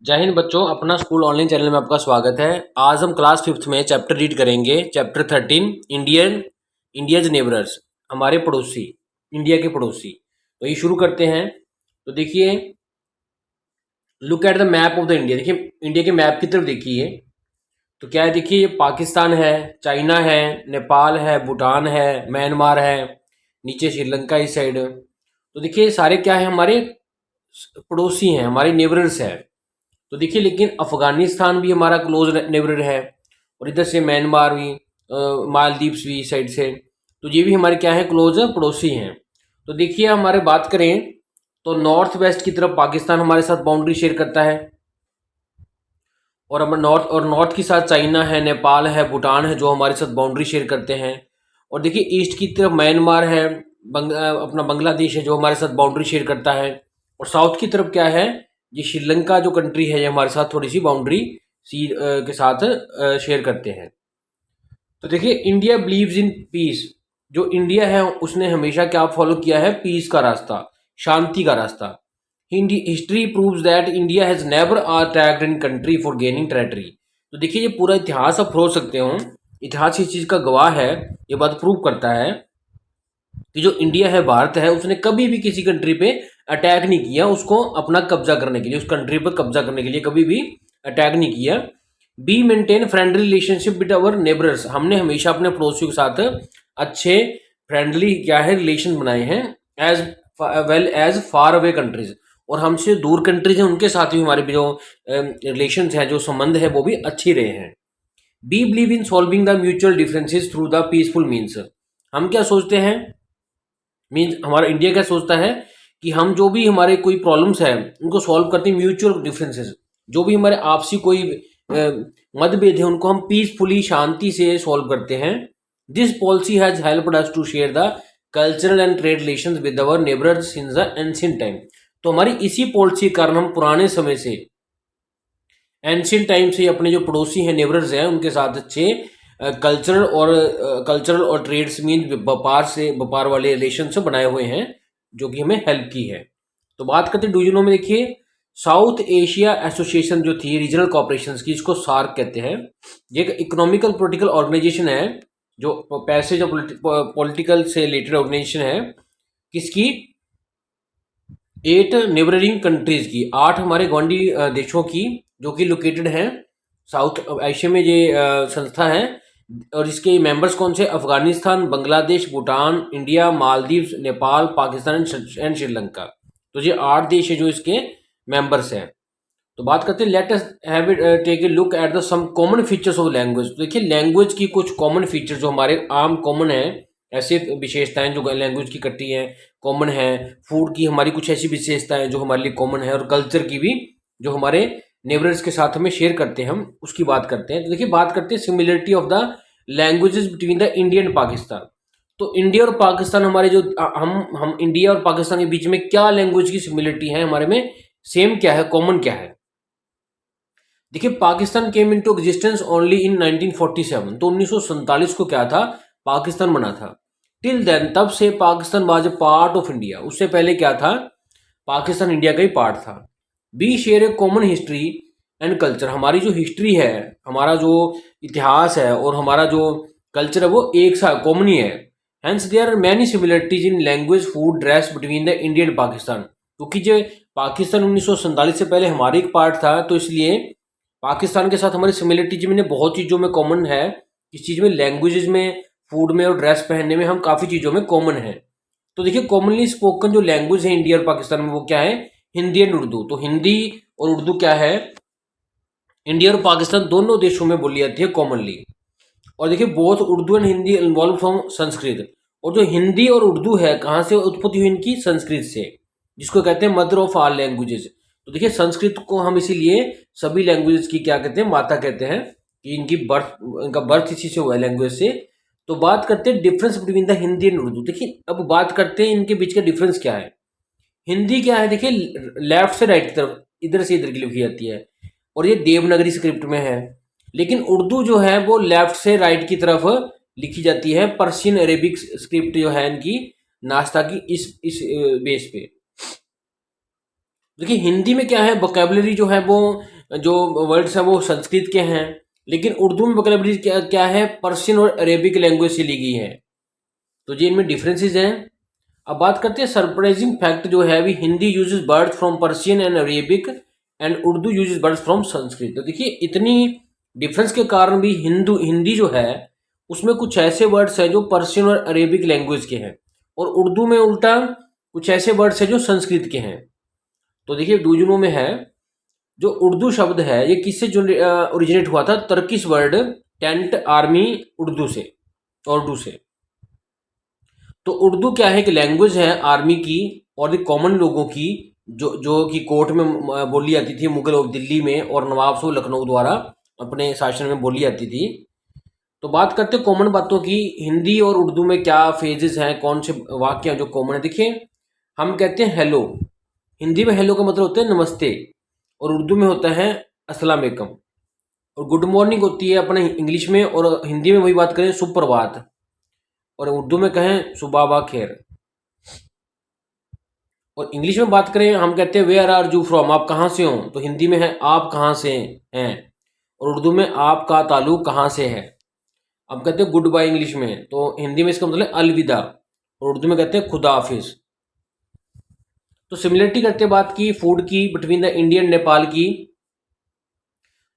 जय हिंद बच्चों, अपना स्कूल ऑनलाइन चैनल में आपका स्वागत है। आज हम क्लास फिफ्थ में चैप्टर रीड करेंगे। चैप्टर 13 इंडियाज नेबरर्स, हमारे पड़ोसी, इंडिया के पड़ोसी। तो ये शुरू करते हैं। तो देखिए, look at the map of the India. देखिए इंडिया के मैप की तरफ देखिए। तो क्या है, देखिए ये पाकिस्तान है, चाइना है, नेपाल है, भूटान है, म्यांमार है, नीचे श्रीलंका इस साइड। तो देखिए सारे क्या है, हमारे पड़ोसी हैं, हमारे नेबरर्स हैं। तो देखिए लेकिन अफगानिस्तान भी हमारा क्लोज नेबरर है, और इधर से म्यांमार भी, मालदीव्स भी साइड से। तो ये भी हमारे क्या है, क्लोज पड़ोसी हैं। तो देखिए हमारे बात करें तो नॉर्थ वेस्ट की तरफ पाकिस्तान हमारे साथ बाउंड्री शेयर करता है, और हमारे नॉर्थ की साथ चाइना है, नेपाल है, भूटान है जो हमारे साथ बाउंड्री शेयर करते हैं। और देखिए ईस्ट की तरफ म्यांमार है, अपना बांग्लादेश है जो हमारे साथ बाउंड्री शेयर करता है। और साउथ की तरफ क्या है, ये श्रीलंका जो कंट्री है ये हमारे साथ थोड़ी सी बाउंड्री सी के साथ शेयर करते हैं। तो देखिए इंडिया बिलीव्स इन पीस। जो इंडिया है उसने हमेशा क्या फॉलो किया है, पीस का रास्ता, शांति का रास्ता। History proves that India has never attacked in country for gaining territory. तो देखिए ये पूरा इतिहास आप पढ़ सकते हो, इतिहास इस चीज का गवाह है, ये बात प्रूव करता है कि जो इंडिया है, भारत है, उसने कभी भी किसी कंट्री पे अटैक नहीं किया उसको अपना कब्जा करने के लिए, उस कंट्री पर कब्जा करने के लिए कभी भी अटैक नहीं किया। Be maintain friendly relationship with our neighbours. हमने हमेशा अपने पड़ोसियों के साथ अच्छे फ्रेंडली क्या है, रिलेशन बनाए हैं। As well as far away countries, और हमसे दूर कंट्रीज हैं उनके साथ भी हमारे जो रिलेशन है, जो संबंध है, वो भी अच्छे रहे हैं। We believe in solving the mutual differences through the peaceful means. हम क्या सोचते हैं, मीन्स हमारा इंडिया क्या सोचता है कि हम जो भी हमारे कोई प्रॉब्लम्स है उनको सॉल्व करते हैं म्यूचुअल डिफरेंसेस। जो भी हमारे आपसी कोई मतभेद है उनको हम पीसफुली, शांति से सॉल्व करते हैं। This policy has helped us to share the cultural and trade relations with our neighbours since the ancient time. तो हमारी इसी पॉलिसी के कारण हम पुराने समय से, एंशियंट टाइम से अपने जो पड़ोसी हैं, नेबरर्स हैं, उनके साथ अच्छे कल्चरल और ट्रेड्स मीन व्यापार वाले रिलेशन से बनाए हुए हैं, जो कि हमें हेल्प की है। तो बात करते हैं डिवीजनों में। देखिए साउथ एशिया एसोसिएशन जो थी रीजनल कॉपरेशन की, इसको सार्क कहते हैं। ये एक इकोनॉमिकल पॉलिटिकल ऑर्गेनाइजेशन है, जो पैसे जो पॉलिटिकल से रिलेटेड ऑर्गेनाइजेशन है। किसकी, 8 नेबरिंग कंट्रीज की, 8 हमारे गवांडी देशों की, जो कि लोकेटेड हैं साउथ एशिया में। ये संस्था है, और इसके मेंबर्स कौन से, अफगानिस्तान, बांग्लादेश, भूटान, इंडिया, मालदीव्स, नेपाल, पाकिस्तान एंड श्रीलंका। तो ये 8 देश है जो इसके मेंबर्स हैं। तो बात करते हैं, let us have it take a look at the some common features of language. तो देखिए लैंग्वेज की कुछ कॉमन फीचर जो हमारे आम कॉमन है, ऐसे विशेषताएं जो लैंग्वेज की इकट्ठी हैं, कॉमन है। फूड की हमारी कुछ ऐसी विशेषताएं जो हमारे लिए कॉमन है, और कल्चर की भी, जो हमारे नेबरर्स के साथ हमें शेयर करते हैं, हम उसकी बात करते हैं। तो देखिए बात करते हैं similarity of the languages between the India and Pakistan. तो इंडिया और पाकिस्तान हमारे जो हम इंडिया और पाकिस्तान के बीच में क्या लैंग्वेज की सिमिलरिटी है, हमारे में सेम क्या है, कॉमन क्या है। देखिए Pakistan came into existence only in 1947। तो 1947 को क्या था, पाकिस्तान बना था। टिल देन, तब से Pakistan was a part of India. उससे पहले क्या था, पाकिस्तान इंडिया का ही पार्ट था। We share a common history and culture. हमारी जो हिस्ट्री है, हमारा जो इतिहास है, और हमारा जो कल्चर है, वो एक सा कॉमन ही है। Hence there are many similarities in language, food, dress between the India and Pakistan. क्योंकि जो पाकिस्तान 1947 से पहले हमारे एक पार्ट था, तो इसलिए पाकिस्तान के साथ हमारी सिमिलरिटीज में बहुत चीज़ों में कॉमन है। इस चीज़ में, लैंग्वेजेस में, फूड में, और ड्रेस पहनने में, हम काफ़ी चीज़ों में कॉमन है। तो देखिए कॉमनली स्पोकन जो लैंग्वेज है इंडिया और पाकिस्तान में, वो क्या है, हिंदी एंड उर्दू। तो हिंदी और उर्दू क्या है, इंडिया और पाकिस्तान दोनों देशों में बोली जाती है कॉमनली। और देखिए both Urdu and Hindi involve from Sanskrit. और जो हिंदी और उर्दू है, कहाँ से उत्पत्ति हुई इनकी, संस्कृत से, जिसको कहते हैं मदर ऑफ ऑल लैंग्वेजेस। तो देखिए संस्कृत को हम इसीलिए सभी लैंग्वेजेस की क्या कहते हैं, माता कहते हैं, कि इनका बर्थ इसी से हुआ है, लैंग्वेज से। तो बात करते हैं difference between the Hindi and Urdu. देखिए अब बात करते हैं इनके बीच का डिफरेंस क्या है। हिंदी क्या है, देखिए लेफ्ट से राइट की तरफ, इधर से इधर की लिखी जाती है, और ये देवनागरी स्क्रिप्ट में है। लेकिन उर्दू जो है वो लेफ्ट से राइट की तरफ लिखी जाती है, पर्शियन अरेबिक स्क्रिप्ट जो है इनकी, नाश्ता की, इस बेस पे। देखिए हिंदी में क्या है, वोकेबलरी जो है वो, जो वर्ड्स है वो संस्कृत के हैं, लेकिन उर्दू में वोकेबलरी क्या क्या है, पर्शियन और अरेबिक लैंग्वेज से ली गई है। तो ये इनमें डिफरेंसेस हैं। अब बात करते हैं सरप्राइजिंग फैक्ट जो है, अभी Hindi uses words from Persian and Arabic and Urdu uses words from Sanskrit. तो देखिए इतनी डिफरेंस के कारण भी हिंदी जो है उसमें कुछ ऐसे वर्ड्स हैं जो पर्शियन और अरेबिक लैंग्वेज के हैं, और उर्दू में उल्टा कुछ ऐसे वर्ड्स हैं जो संस्कृत के हैं। तो देखिए दूजनों में है। जो उर्दू शब्द है ये किससे जो ओरिजिनेट हुआ था, Turkish word tent army Urdu से, उर्दू से। तो उर्दू क्या है कि लैंग्वेज है आर्मी की और द कॉमन लोगों की, जो जो कि कोर्ट में बोली जाती थी मुगल और दिल्ली में, और नवाब सो लखनऊ द्वारा अपने शासन में बोली जाती थी। तो बात करते हैं कॉमन बातों की, हिंदी और उर्दू में क्या फेजेस हैं, कौन से वाक्य हैं जो कॉमन है। देखिए हम कहते हैं हेलो, हिंदी में हेलो का मतलब होता है नमस्ते, और उर्दू में होता है अस्सलाम वालेकुम। और गुड मॉर्निंग होती है अपने इंग्लिश में, और हिंदी में वही बात करें सुप्रभात, और उर्दू में कहें सुबह खैर। और इंग्लिश में बात करें हम कहते हैं वेयर आर यू फ्रॉम, आप कहाँ से हो, तो हिंदी में है आप कहाँ से हैं, और उर्दू में आपका ताल्लुक कहाँ से है। अब कहते हैं गुड बाय इंग्लिश में, तो हिंदी में इसका मतलब है अलविदा, और उर्दू में कहते हैं खुदा हाफिज। तो सिमिलरिटी करते बात की फूड की बिटवीन द इंडियन नेपाल की।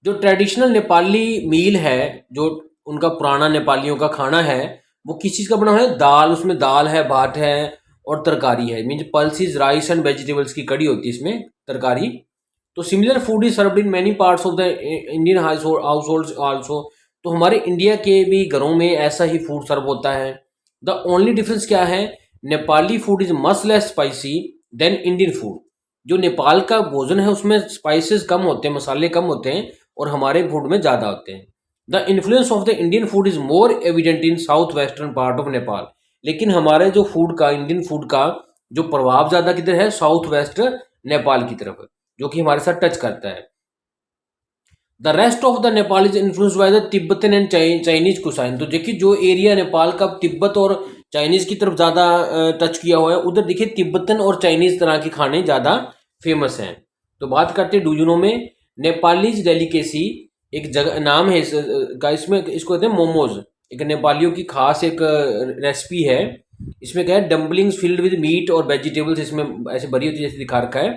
जो ट्रेडिशनल नेपाली मील है, जो उनका पुराना नेपालियों का खाना है, वो किस चीज़ का बना हुआ है, दाल, उसमें दाल है, भात है और तरकारी है, means pulses rice and vegetables की कड़ी होती है इसमें, तरकारी। तो similar food is served in many parts of the Indian house hold also. तो हमारे इंडिया के भी घरों में ऐसा ही फूड सर्व होता है। द ओनली डिफरेंस क्या है, Nepali food is much less spicy than Indian food. जो नेपाल का भोजन है उसमें स्पाइसेस कम होते हैं, मसाले कम होते हैं, और हमारे फूड में ज़्यादा होते हैं। The influence of the Indian food is more evident in south western part of Nepal. लेकिन हमारे जो फूड का, इंडियन फूड का जो प्रभाव ज़्यादा किधर है, साउथ वेस्ट नेपाल की तरफ, जो कि हमारे साथ टच करता है। The rest of the Nepal is influence by the Tibetan and Chinese cuisine. तो देखिए जो एरिया नेपाल का तिब्बत और चाइनीज की तरफ ज़्यादा टच किया हुआ है, उधर देखिए तिब्बतन और चाइनीज तरह के खाने ज़्यादा फेमस हैं। तो बात करते हैं डूजनों में, नेपालीज डेलिकेसी एक जगह नाम है का, इसमें इसको कहते हैं मोमोज, एक नेपालियों की खास एक रेसिपी है। इसमें क्या है, डम्पलिंग्स फिल्ड विद मीट और वेजिटेबल्स इसमें ऐसे भरी होती है जैसे दिखा रखा है।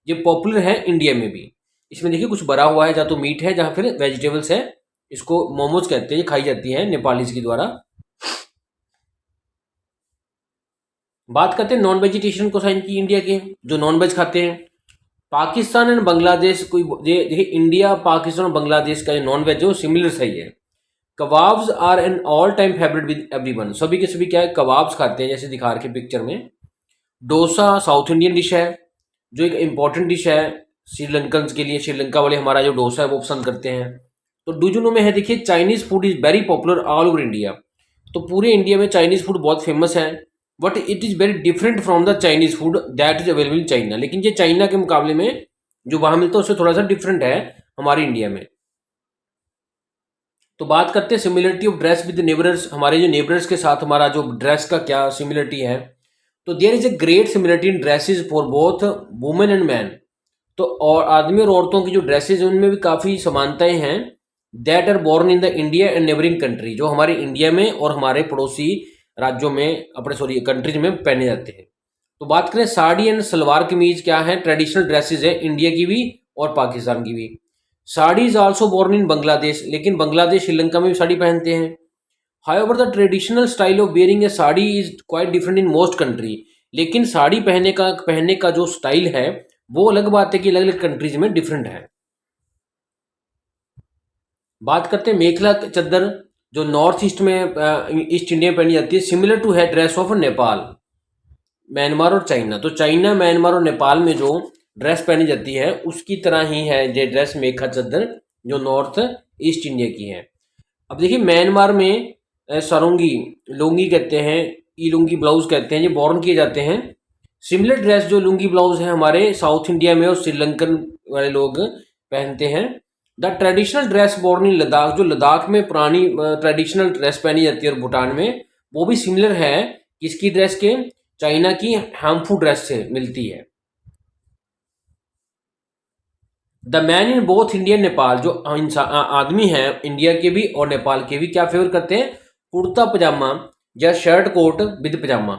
ये पॉपुलर है इंडिया में भी। इसमें देखिए कुछ भरा हुआ है, जहाँ तो मीट है जहाँ फिर वेजिटेबल्स है, इसको मोमोज कहते हैं, ये खाई जाती है नेपालीज के द्वारा। बात करते हैं नॉन वेजिटेरियन क्वेश्चन की, इंडिया के जो नॉन वेज खाते हैं। पाकिस्तान एंड बांग्लादेश, कोई देखिए इंडिया पाकिस्तान और बांग्लादेश का जो नॉन वेज है वो सिमिलर सही है। Kebabs are an all time favourite with everyone, सभी के सभी क्या है, कबाब्स खाते हैं जैसे दिखा रखे पिक्चर में। डोसा साउथ इंडियन डिश है, जो एक इम्पॉर्टेंट डिश है श्रीलंकन के लिए, श्रीलंका वाले हमारा जो डोसा है वो पसंद करते हैं। तो डूजुनू में है देखिए, Chinese food is very popular all over India. तो पूरे इंडिया में चाइनीज फूड बहुत फेमस है, but it is very different from the Chinese food that is available in China. लेकिन ये चाइना के मुकाबले में जो वहाँ मिलता है उससे थोड़ा सा डिफरेंट है हमारे इंडिया में। तो बात करते हैं सिमिलरिटी ऑफ ड्रेस विद नेबरर्स, हमारे जो नेबरर्स के साथ हमारा जो ड्रेस का क्या सिमिलरिटी है। तो there is a great similarity in dresses for both women and man. तो और आदमी और औरतों की जो ड्रेसेज उनमें भी काफ़ी समानताएं हैं। That are born in the India and neighbouring country, जो हमारे इंडिया में और हमारे पड़ोसी राज्यों में, अपने सॉरी कंट्रीज में पहने जाते हैं। तो बात करें साड़ी एंड सलवार कमीज क्या है, ट्रेडिशनल ड्रेसेज है इंडिया की भी और पाकिस्तान की भी। Sari is also born in Bangladesh, लेकिन बांग्लादेश श्रीलंका में भी साड़ी पहनते हैं। However the traditional style of wearing a sari is quite different in most country. लेकिन साड़ी पहनने का जो स्टाइल है वो अलग बात है कि अलग अलग कंट्रीज में डिफरेंट है। बात करते हैं मेखला चद्दर, जो नॉर्थ ईस्ट में ईस्ट इंडिया में पहनी जाती है, सिमिलर टू है ड्रेस ऑफ नेपाल, म्यांमार और चाइना। तो चाइना, म्यांमार और नेपाल में जो ड्रेस पहनी जाती है उसकी तरह ही है ये ड्रेस मेखला चद्दर, जो नॉर्थ ईस्ट इंडिया की है। अब देखिए म्यांमार में सरोंगी लुंगी कहते हैं, ई लुंगी ब्लाउज कहते हैं, ये बॉर्न किए जाते हैं। सिमिलर ड्रेस जो लुंगी ब्लाउज है हमारे साउथ इंडिया में और श्रीलंकन वाले लोग पहनते हैं। The traditional dress born in Ladakh, जो लद्दाख में पुरानी ट्रेडिशनल ड्रेस पहनी जाती है और भूटान में, वो भी सिमिलर है किसकी ड्रेस के, चाइना की हार्मफुल ड्रेस से मिलती है। The man in both India and Nepal, जो आदमी है इंडिया के भी और नेपाल के भी क्या फेवर करते हैं, कुर्ता पजामा या shirt coat with pyjama.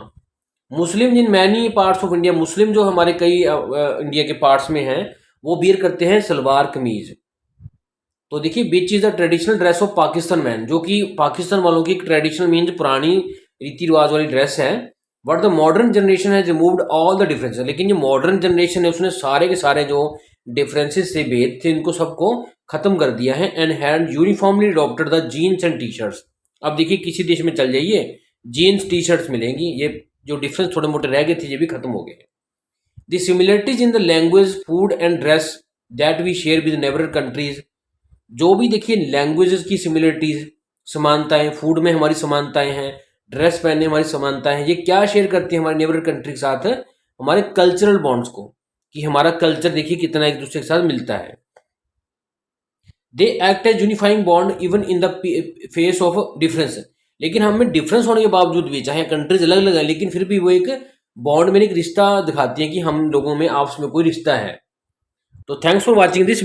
Muslim in many parts of India, Muslim जो हमारे कई इंडिया के पार्ट्स में हैं वो बियर करते हैं सलवार कमीज। तो देखिए which is the traditional dress of Pakistan man, जो कि पाकिस्तान वालों की ट्रेडिशनल मीन पुरानी रीति रिवाज वाली ड्रेस है। But the modern generation has removed all the differences, लेकिन जो मॉडर्न जनरेशन है उसने सारे के सारे जो डिफरेंसेस से भेद थे इनको सबको खत्म कर दिया है। And had uniformly adopted the jeans and T shirts. अब देखिए किसी देश में चल जाइए जीन्स टी शर्ट्स मिलेंगी, ये जो डिफरेंस थोड़े मोटे रह गए थे ये भी खत्म हो गए। The similarities in the language food and dress that we share with neighbour countries, जो भी देखिए लैंग्वेजेस की सिमिलरिटीज समानताएं, फूड में हमारी समानताएं हैं, ड्रेस पहनने हमारी समानताएं हैं, ये क्या शेयर करती है हमारे नेबर कंट्री के साथ, हमारे कल्चरल बॉन्ड्स को, कि हमारा कल्चर देखिए कितना एक दूसरे के साथ मिलता है। They act as unifying bond even in the face of difference, लेकिन हमें डिफरेंस होने के बावजूद भी, चाहे कंट्रीज अलग अलग है लेकिन फिर भी वो एक बॉन्ड में एक रिश्ता दिखाती है कि हम लोगों में आपस में कोई रिश्ता है। तो थैंक्स फॉर वॉचिंग दिस।